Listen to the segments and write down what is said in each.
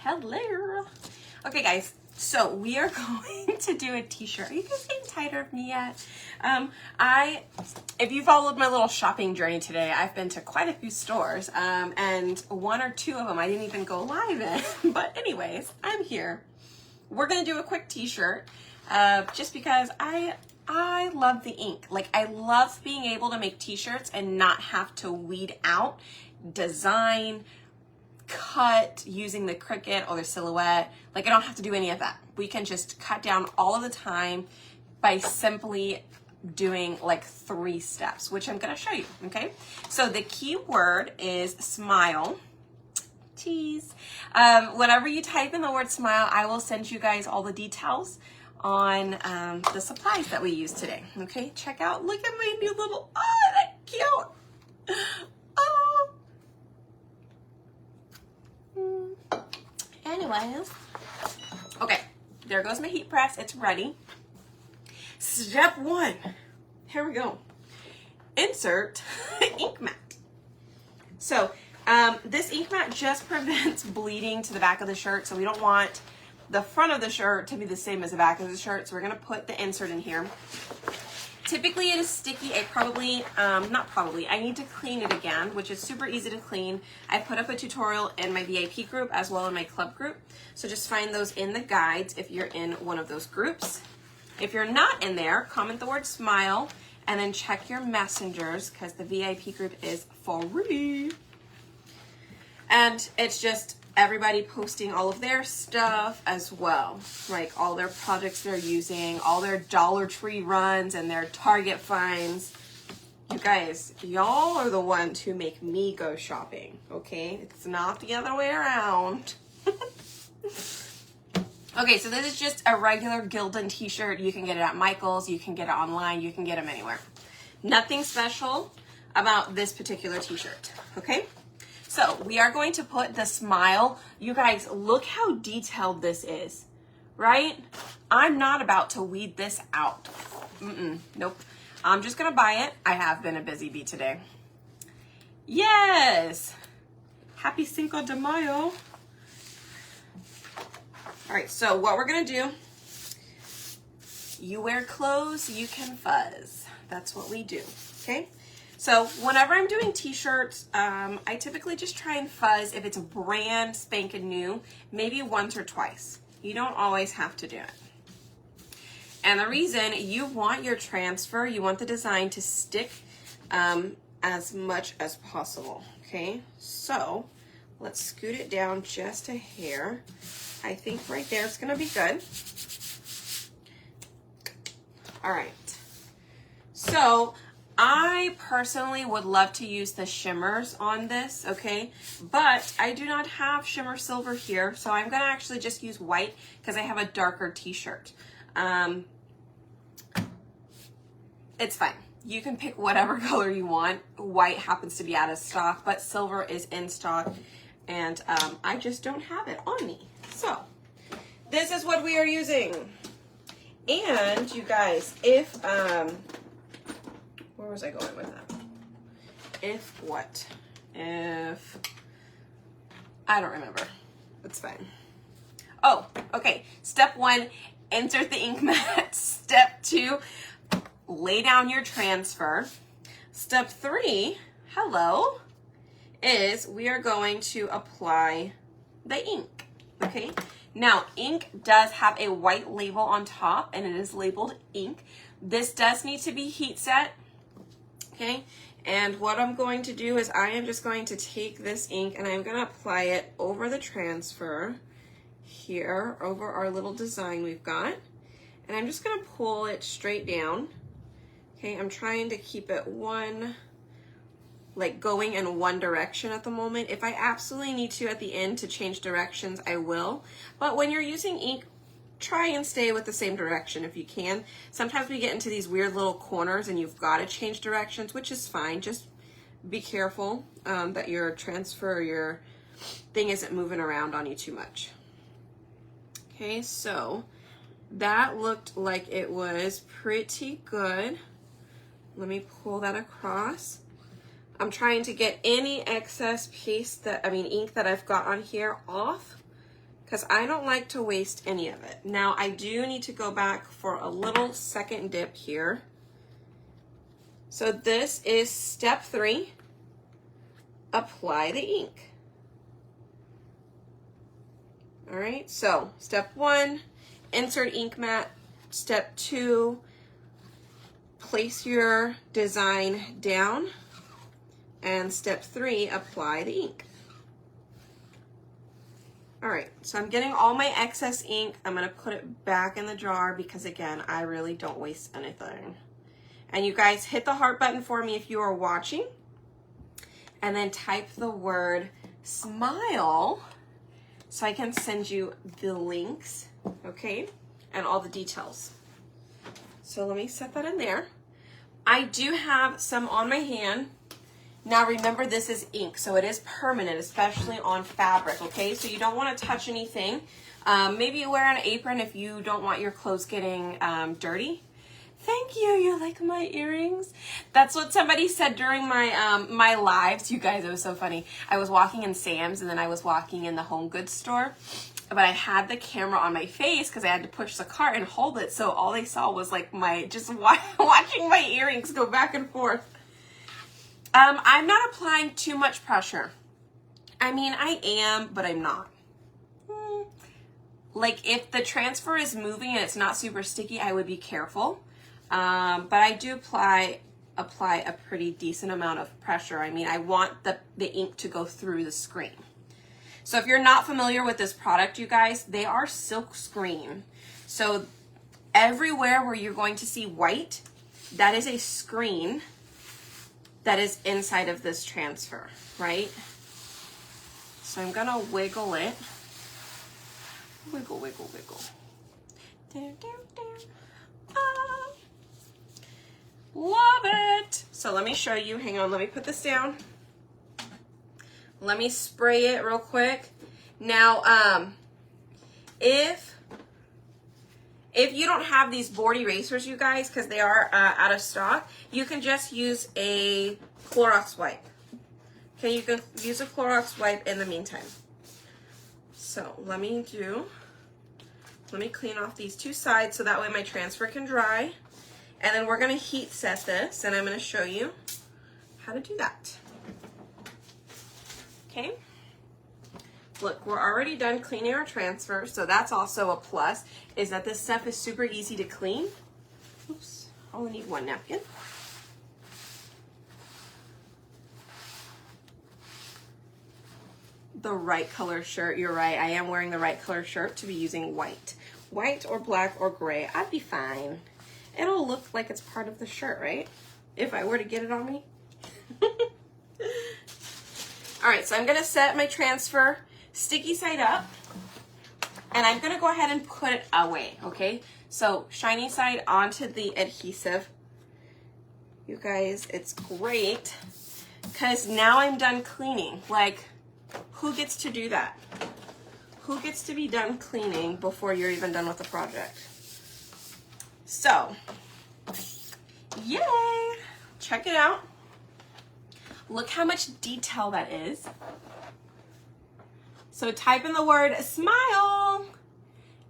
Hello. Okay, guys. So we are going to do a t-shirt. Are you guys getting tired of me yet? If you followed my little shopping journey today, I've been to quite a few stores, and one or two of them I didn't even go live in. But anyways, I'm here. We're gonna do a quick t-shirt, just because I love the ink. Like, I love being able to make t-shirts and not have to weed out, design, cut using the Cricut or the Silhouette. Like, I don't have to do any of that. We can just cut down all of the time by simply doing like 3 steps, which I'm gonna show you, okay? So the key word is smile. Tease. Whenever you type in the word smile, I will send you guys all the details on the supplies that we use today, okay? Check out, look at my new little, oh, that cute. Oh. Anyways, okay, there goes my heat press. It's ready. Step 1, here we go. Insert ink mat. So this ink mat just prevents bleeding to the back of the shirt, so we don't want the front of the shirt to be the same as the back of the shirt, so we're gonna put the insert in here. Typically it is sticky. I need to clean it again, which is super easy to clean. I put up a tutorial in my VIP group as well in my club group. So just find those in the guides if you're in one of those groups. If you're not in there, comment the word smile and then check your messengers because the VIP group is free. And it's just everybody posting all of their stuff as well, like all their projects they're using, all their Dollar Tree runs and their Target finds. You guys, y'all are the ones who make me go shopping, okay? It's not the other way around. Okay, so this is just a regular Gildan t-shirt. You can get it at Michael's, you can get it online, you can get them anywhere. Nothing special about this particular t-shirt, okay? So we are going to put the smile. You guys, look how detailed this is, right? I'm not about to weed this out. Nope. I'm just gonna buy it. I have been a busy bee today. Yes. Happy Cinco de Mayo. All right, so what we're gonna do, you wear clothes, you can fuzz. That's what we do, okay? So whenever I'm doing t-shirts, I typically just try and fuzz if it's a brand spanking new, maybe once or twice. You don't always have to do it. And the reason, you want your transfer, you want the design to stick as much as possible, okay? So let's scoot it down just a hair. I think right there it's gonna be good. All right, so I personally would love to use the shimmers on this, okay? But I do not have shimmer silver here, so I'm gonna actually just use white because I have a darker t-shirt. It's fine. You can pick whatever color you want. White happens to be out of stock, but silver is in stock, and I just don't have it on me. So this is what we are using. And you guys, if, where was I going with that? If what? If, I don't remember. It's fine. Oh, okay. Step 1, insert the ink mat. Step 2, lay down your transfer. Step 3, hello, is we are going to apply the ink, okay? Now, ink does have a white label on top and it is labeled ink. This does need to be heat set. Okay, and what I'm going to do is I am just going to take this ink and I'm going to apply it over the transfer here, over our little design we've got. And I'm just going to pull it straight down. Okay, I'm trying to keep it going in one direction at the moment. If I absolutely need to at the end to change directions, I will. But when you're using ink, try and stay with the same direction if you can. Sometimes we get into these weird little corners and you've got to change directions, which is fine. Just be careful that your transfer, your thing isn't moving around on you too much. Okay, so that looked like it was pretty good. Let me pull that across. I'm trying to get any excess ink that I've got on here off, because I don't like to waste any of it. Now I do need to go back for a little second dip here. So this is step 3, apply the ink. All right, so step 1, insert ink mat. Step 2, place your design down. And step 3, apply the ink. All right, so I'm getting all my excess ink. I'm gonna put it back in the jar because again, I really don't waste anything. And you guys hit the heart button for me if you are watching. And then type the word smile so I can send you the links, okay? And all the details. So let me set that in there. I do have some on my hand. Now remember, this is ink, so it is permanent, especially on fabric, okay? So you don't want to touch anything. Maybe wear an apron if you don't want your clothes getting dirty. Thank you, you like my earrings? That's what somebody said during my my lives. You guys, it was so funny. I was walking in Sam's and then I was walking in the home goods store, but I had the camera on my face because I had to push the cart and hold it, so all they saw was like my, just watching my earrings go back and forth. I'm not applying too much pressure. I mean, I am, but I'm not. Like if the transfer is moving and it's not super sticky, I would be careful. But I do apply a pretty decent amount of pressure. I mean, I want the ink to go through the screen. So if you're not familiar with this product, you guys, they are silk screen. So everywhere where you're going to see white, that is a screen that is inside of this transfer, right? So I'm gonna wiggle it. Wiggle, wiggle, wiggle. Down, down, down. Ah. Love it. So let me show you. Hang on, let me put this down. Let me spray it real quick. Now, if you don't have these board erasers, you guys, because they are out of stock, you can just use a Clorox wipe. Okay, you can use a Clorox wipe in the meantime. So let me clean off these two sides so that way my transfer can dry. And then we're gonna heat set this and I'm gonna show you how to do that. Okay. Look, we're already done cleaning our transfer, so that's also a plus, is that this stuff is super easy to clean. Oops, I only need one napkin. The right color shirt, you're right, I am wearing the right color shirt to be using white. White or black or gray, I'd be fine. It'll look like it's part of the shirt, right? If I were to get it on me. All right, so I'm gonna set my transfer sticky side up and I'm gonna go ahead and put it away, okay? So shiny side onto the adhesive. You guys, it's great because now I'm done cleaning. Like, who gets to do that? Who gets to be done cleaning before you're even done with the project? So, yay! Check it out. Look how much detail that is. So type in the word smile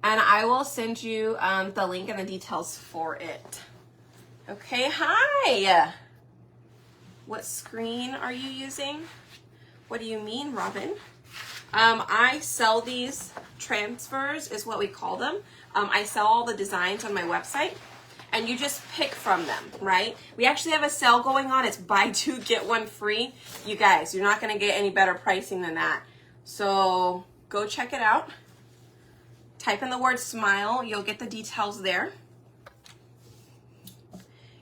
and I will send you the link and the details for it. Okay, hi. What screen are you using? What do you mean, Robin? I sell these transfers, is what we call them. I sell all the designs on my website. And you just pick from them, right? We actually have a sale going on. It's buy two, get one free. You guys, you're not gonna get any better pricing than that. So go check it out. Type in the word smile. You'll get the details there.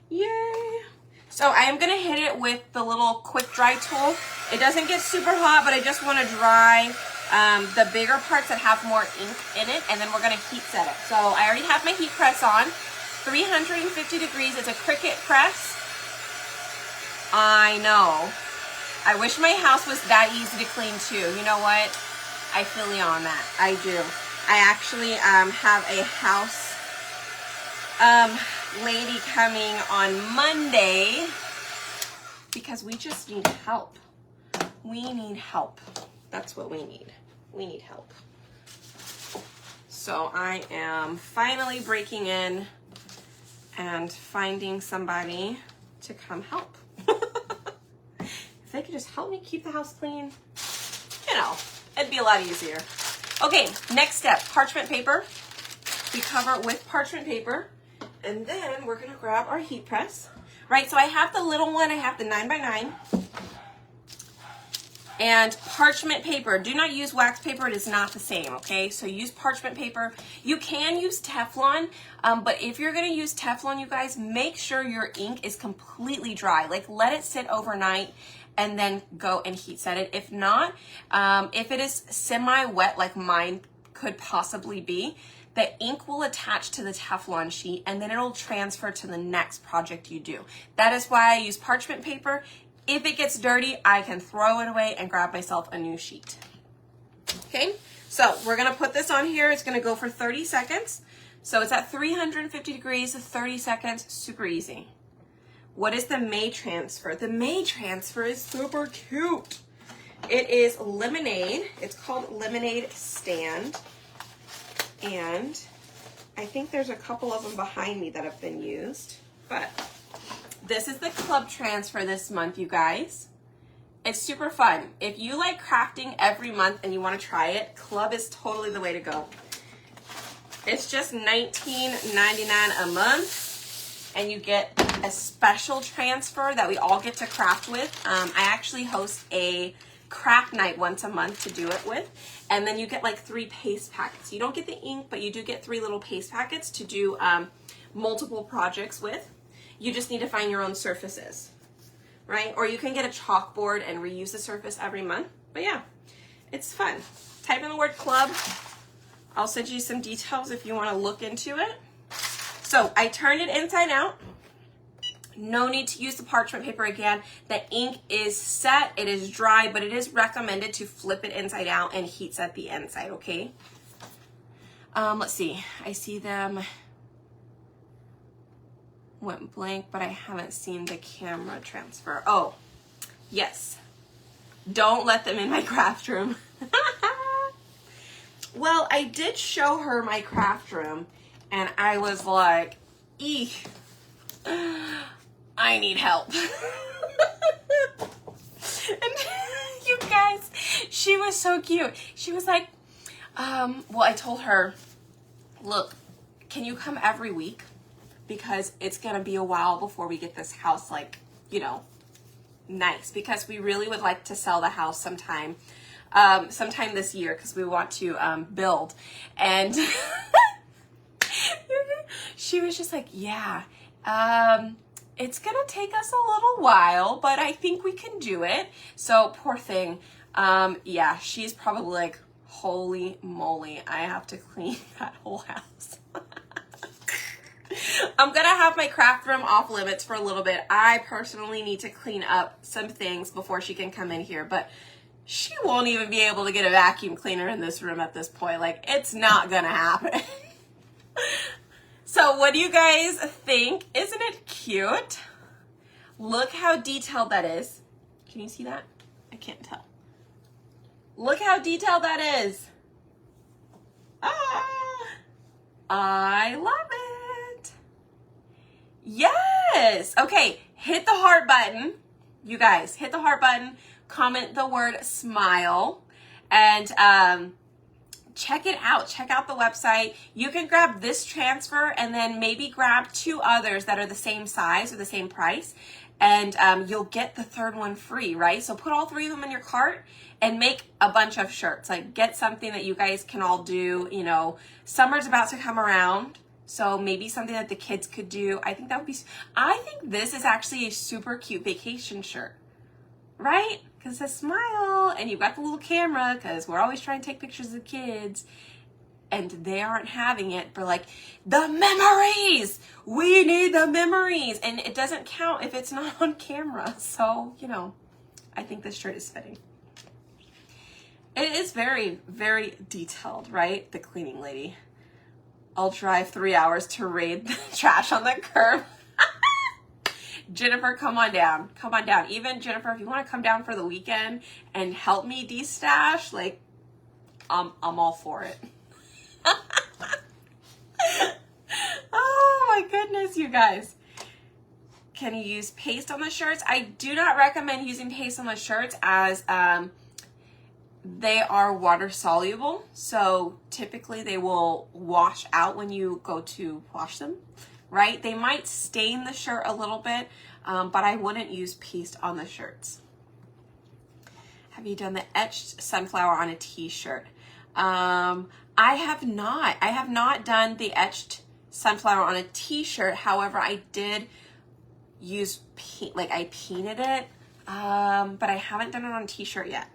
Yay. So I am gonna hit it with the little quick dry tool. It doesn't get super hot, but I just wanna dry the bigger parts that have more ink in it, and then we're gonna heat set it. So I already have my heat press on. 350 degrees. It's a Cricut press. I know. I wish my house was that easy to clean too. You know what? I feel you on that. I do. I actually have a house lady coming on Monday because we just need help. We need help. That's what we need. We need help. So I am finally breaking in and finding somebody to come help. If they could just help me keep the house clean, you know, it'd be a lot easier. Okay, next step, parchment paper. We cover with parchment paper, and then we're gonna grab our heat press, right? So I have the little one, I have the 9x9, and parchment paper. Do not use wax paper, it is not the same, okay? So use parchment paper. You can use Teflon, but if you're gonna use Teflon, you guys, make sure your ink is completely dry. Like, let it sit overnight and then go and heat set it. If not, if it is semi-wet like mine could possibly be, the ink will attach to the Teflon sheet and then it'll transfer to the next project you do. That is why I use parchment paper. If it gets dirty, I can throw it away and grab myself a new sheet. Okay, so we're gonna put this on here. It's gonna go for 30 seconds. So it's at 350 degrees, 30 seconds, super easy. What is the May transfer? The May transfer is super cute. It is lemonade. It's called Lemonade Stand. And I think there's a couple of them behind me that have been used, but this is the club transfer this month, you guys. It's super fun. If you like crafting every month and you want to try it, club is totally the way to go. It's just $19.99 a month, and you get a special transfer that we all get to craft with. I actually host a craft night once a month to do it with, and then you get like 3 paste packets. You don't get the ink, but you do get 3 little paste packets to do multiple projects with. You just need to find your own surfaces, right? Or you can get a chalkboard and reuse the surface every month. But yeah, it's fun. Type in the word club. I'll send you some details if you want to look into it. So I turned it inside out. No need to use the parchment paper again. The ink is set, it is dry, but it is recommended to flip it inside out and heat set the inside, okay? Let's see, I see them went blank, but I haven't seen the camera transfer. Oh, yes. Don't let them in my craft room. Well, I did show her my craft room, and I was like, eek. I need help. And you guys, she was so cute. She was like, well, I told her, look, can you come every week? Because it's gonna be a while before we get this house, like, you know, nice. Because we really would like to sell the house sometime this year, because we want to build. And she was just like, yeah, it's gonna take us a little while, but I think we can do it. So poor thing. Yeah, she's probably like, holy moly, I have to clean that whole house. I'm gonna have my craft room off limits for a little bit. I personally need to clean up some things before she can come in here, but she won't even be able to get a vacuum cleaner in this room at this point. Like, it's not gonna happen. So what do you guys think? Isn't it cute? Look how detailed that is. Can you see that? I can't tell. Look how detailed that is. Ah, I love it. Yes. Okay, hit the heart button. You guys, hit the heart button. Comment the word smile. And check it out. Check out the website. You can grab this transfer and then maybe grab 2 others that are the same size or the same price. And you'll get the 3rd one free, right? So put all 3 of them in your cart and make a bunch of shirts. Like, get something that you guys can all do. You know, summer's about to come around, so maybe something that the kids could do. I think that would be, I think this is actually a super cute vacation shirt, right? Because it says smile, and you've got the little camera, because we're always trying to take pictures of the kids, and they aren't having it for like, the memories! We need the memories! And it doesn't count if it's not on camera. So, you know, I think this shirt is fitting. It is very, very detailed, right? The cleaning lady. I'll drive 3 hours to raid the trash on the curb. Jennifer, come on down. Come on down. Even Jennifer, if you want to come down for the weekend and help me de-stash, like, I'm all for it. my goodness, you guys. Can you use paste on the shirts? I do not recommend using paste on the shirts as they are water soluble. So typically they will wash out when you go to wash them, right? They might stain the shirt a little bit, but I wouldn't use paste on the shirts. Have you done the etched sunflower on a t-shirt? I have not. I have not done the etched sunflower on a t-shirt. However, I did use paint, like I painted it, but I haven't done it on a t-shirt yet.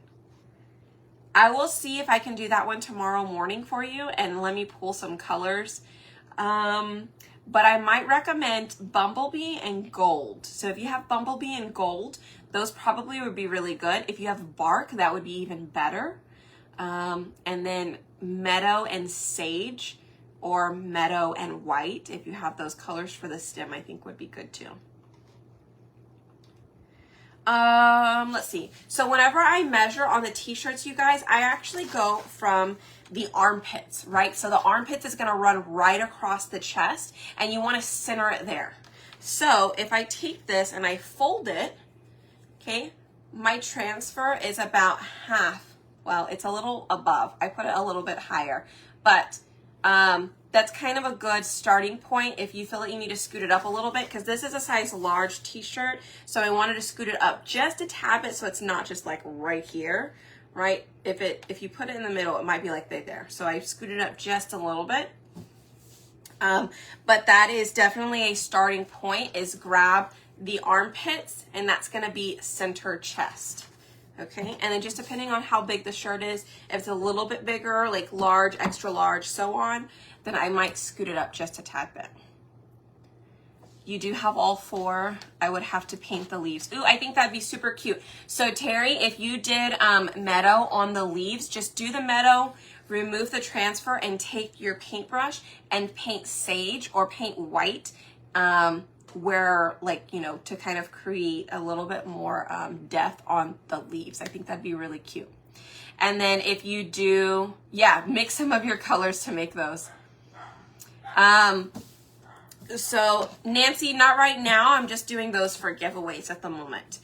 I will see if I can do that one tomorrow morning for you, and let me pull some colors. But I might recommend Bumblebee and Gold. So if you have Bumblebee and Gold, those probably would be really good. If you have Bark, that would be even better. And then Meadow and Sage, or Meadow and White, if you have those colors for the stem, I think would be good too. Let's see. So whenever I measure on the t-shirts, you guys, I actually go from the armpits, right? So the armpits is going to run right across the chest, and you want to center it there. So if I take this and I fold it, okay, my transfer is about half. Well, it's a little above. I put it a little bit higher, but that's kind of a good starting point if you feel that you need to scoot it up a little bit, because this is a size large t-shirt, so I wanted to scoot it up just a tad bit so it's not just like right here, right? If you put it in the middle, it might be like right there. So I scooted it up just a little bit. But that is definitely a starting point, is grab the armpits, and that's going to be center chest. Okay, and then just depending on how big the shirt is, if it's a little bit bigger, like large, extra large, so on, then I might scoot it up just a tad bit. You do have all four. I would have to paint the leaves. Ooh, I think that'd be super cute. So Terry, if you did Meadow on the leaves, just do the Meadow, remove the transfer, and take your paintbrush and paint Sage or paint White, where, like, you know, to kind of create a little bit more depth on the leaves. I think that'd be really cute. And then if you do, yeah, mix some of your colors to make those. So Nancy, not right now. I'm just doing those for giveaways at the moment.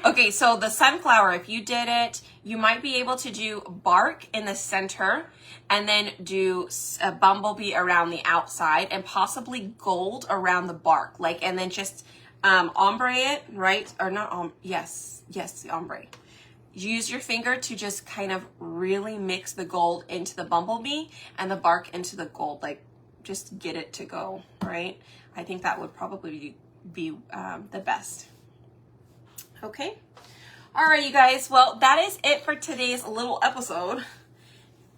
Okay, so the sunflower, if you did it, you might be able to do Bark in the center, and then do a Bumblebee around the outside, and possibly Gold around the bark, like, and then just ombre it, right? Or not yes, the ombre. Use your finger to just kind of really mix the gold into the Bumblebee and the bark into the gold, like just get it to go, right? I think that would probably be the best. Okay. All right, you guys. Well, that is it for today's little episode.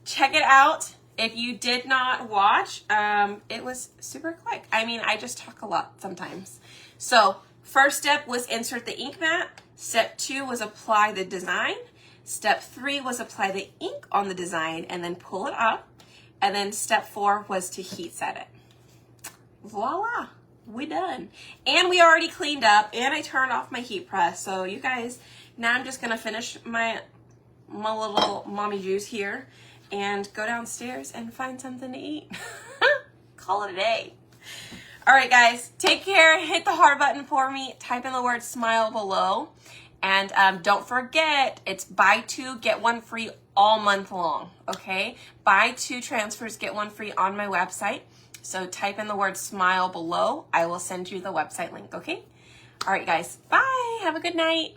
Check it out. If you did not watch, it was super quick. I mean, I just talk a lot sometimes. So first step was insert the ink mat. Step 2 was apply the design. Step 3 was apply the ink on the design and then pull it up. And then step 4 was to heat set it. Voila, we done. And we already cleaned up, and I turned off my heat press. So you guys, now I'm just gonna finish my little mommy juice here and go downstairs and find something to eat. Call it a day. All right, guys, take care. Hit the heart button for me. Type in the word smile below. And don't forget, it's buy 2, get 1 free all month long, okay? Buy 2 transfers, get 1 free on my website. So type in the word smile below. I will send you the website link, okay? All right, guys, bye. Have a good night.